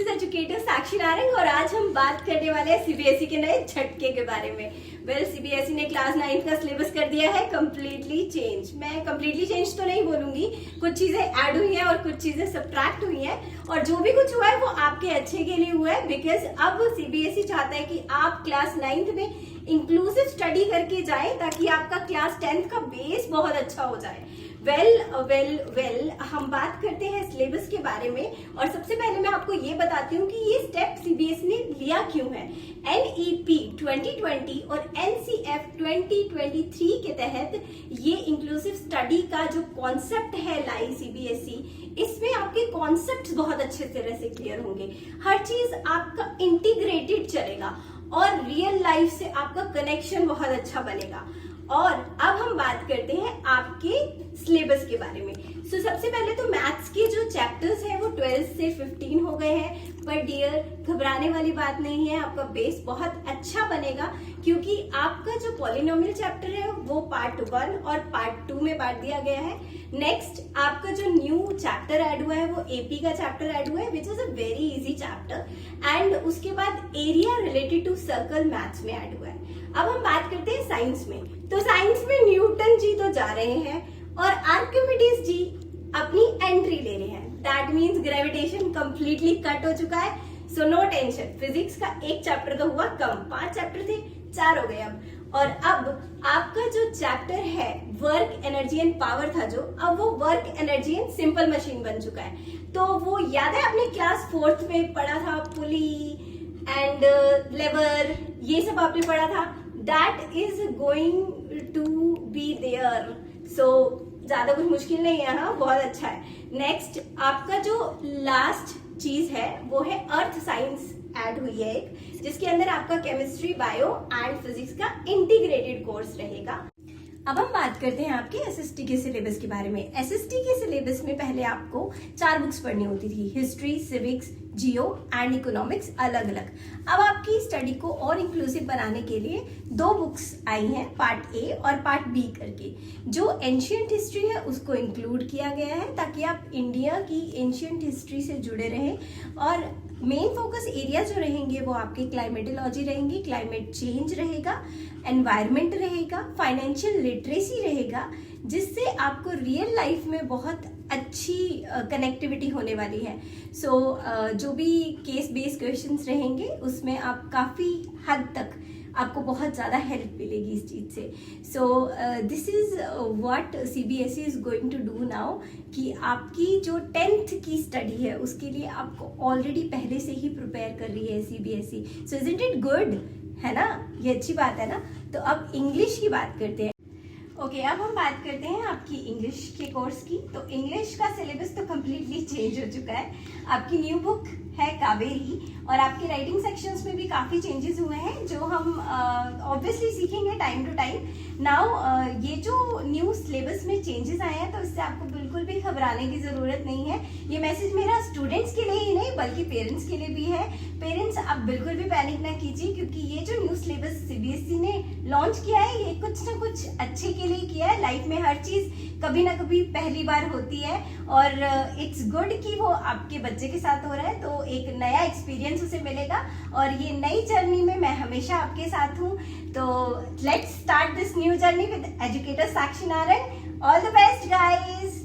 Is educator साक्षी नारंग और आज हम बात करने वाले हैं सीबीएसई के नए झटके के बारे में। सीबीएसई ने क्लास 9 का सिलेबस कर दिया है कम्प्लीटली चेंज। मैं कम्प्लीटली चेंज तो नहीं बोलूंगी, कुछ चीजें ऐड हुई हैं और कुछ चीजें सब्ट्रैक्ट हुई हैं, और जो भी कुछ हुआ है वो आपके अच्छे के लिए हुआ है। बिकॉज अब सीबीएसई चाहता है कि आप क्लास 9 में इंक्लूसिव स्टडी करके जाएं ताकि आपका क्लास 10 का बेस बहुत अच्छा हो जाए। वेल हम बात करते हैं सिलेबस के बारे में, और सबसे पहले मैं आपको ये बताती हूँ कि ये स्टेप सीबीएसई ने लिया क्यों है। एनईपी 2020 और एनसीएफ 2023 के तहत ये इंक्लूसिव स्टडी का जो कॉन्सेप्ट है लाई सीबीएसई, इसमें आपके कॉन्सेप्ट्स बहुत अच्छे तरह से क्लियर होंगे। हर चीज आपका इंटीग्रेटेड चलेगा और रियल लाइफ से आपका कनेक्शन बहुत अच्छा बनेगा। और अब हम बात करते हैं आपके सिलेबस के बारे में। सबसे पहले तो मैथ्स के जो चैप्टर्स हैं वो 12 से 15 हो गए हैं, पर डियर घबराने वाली बात नहीं है, आपका बेस बहुत अच्छा बनेगा क्योंकि आपका जो पॉलिनोमियल चैप्टर है वो पार्ट 1 और पार्ट 2 में बांट दिया गया है। नेक्स्ट आपका जो न्यू चैप्टर ऐड हुआ है वो एपी का चैप्टर ऐड हुआ है, which is a very easy chapter, and उसके बाद area related to circle maths में ऐड हुआ है। अब हम बात करते हैं साइंस में। तो साइंस में न्यूटन जी तो जा रहे हैं और आर्किमिडीज जी अपनी एंट्री ले रहे हैं। That means gravitation completely cut हो चुका है, सो नो टेंशन। फिजिक्स का एक चैप्टर तो हुआ कम, 5 चैप्टर थे 4 हो गए अब। और अब आपका जो चैप्टर है वर्क एनर्जी एंड पावर था जो, अब वो work energy and simple machine बन चुका है। तो वो याद है आपने क्लास 4th में पढ़ा था, पुली एंड लेवर, ये सब आपने पढ़ा था। That is going to be there, so ज्यादा कुछ मुश्किल नहीं है, हाँ बहुत अच्छा है। नेक्स्ट आपका जो लास्ट चीज है वो है अर्थ साइंस ऐड हुई है एक, जिसके अंदर आपका केमिस्ट्री, बायो एंड फिजिक्स का इंटीग्रेटेड कोर्स रहेगा। अब हम बात करते हैं आपके एसएसटी के सिलेबस के बारे में। एसएसटी के सिलेबस में पहले आपको 4 बुक्स पढ़नी होती थी, history, civics, Jio and economics अलग अलग। अब आपकी स्टडी को और इंक्लूसिव बनाने के लिए 2 बुक्स आई हैं, पार्ट ए और पार्ट बी करके। जो एंशियंट हिस्ट्री है उसको इंक्लूड किया गया है ताकि आप इंडिया की एंशियंट हिस्ट्री से जुड़े रहें, और मेन फोकस एरिया जो रहेंगे वो आपके क्लाइमेटोलॉजी रहेंगी, क्लाइमेट चेंज रहेगा, एनवायरमेंट रहेगा, फाइनेंशियल लिटरेसी रहेगा, जिससे आपको रियल लाइफ में बहुत अच्छी कनेक्टिविटी होने वाली है। जो भी केस बेस्ड क्वेश्चंस रहेंगे उसमें आप काफ़ी हद तक आपको बहुत ज़्यादा हेल्प मिलेगी इस चीज़ से। This is what CBSE is going to do now, कि आपकी जो 10th की स्टडी है उसके लिए आपको ऑलरेडी पहले से ही प्रिपेयर कर रही है CBSE. So isn't it good, है ना, ये अच्छी बात है ना। तो अब इंग्लिश की बात करते हैं। ओके, अब हम बात करते हैं आपकी इंग्लिश के कोर्स की। तो इंग्लिश का सिलेबस तो कम्प्लीटली चेंज हो चुका है। आपकी न्यू बुक है कावेरी, और आपके राइटिंग सेक्शंस में भी काफ़ी चेंजेस हुए हैं जो हम ऑब्वियसली सीखेंगे टाइम टू टाइम। नाउ ये जो न्यू सिलेबस में चेंजेस आए हैं तो इससे आपको बिल्कुल भी घबराने की ज़रूरत नहीं है। ये मैसेज मेरा स्टूडेंट्स के लिए ही नहीं बल्कि पेरेंट्स के लिए भी है। पेरेंट्स आप बिल्कुल भी पैनिक ना कीजिए, क्योंकि ये जो न्यू सिलेबस सीबीएसई ने लॉन्च किया है ये कुछ ना कुछ अच्छे के लिए किया है। लाइफ में हर चीज़ कभी ना कभी पहली बार होती है, और इट्स गुड कि वो आपके बच्चे के साथ हो रहा है, तो एक नया एक्सपीरियंस उसे मिलेगा। और ये नई जर्नी में मैं हमेशा आपके साथ हूँ। तो let's start this new journey with educator Sakshi Narang. All the best guys.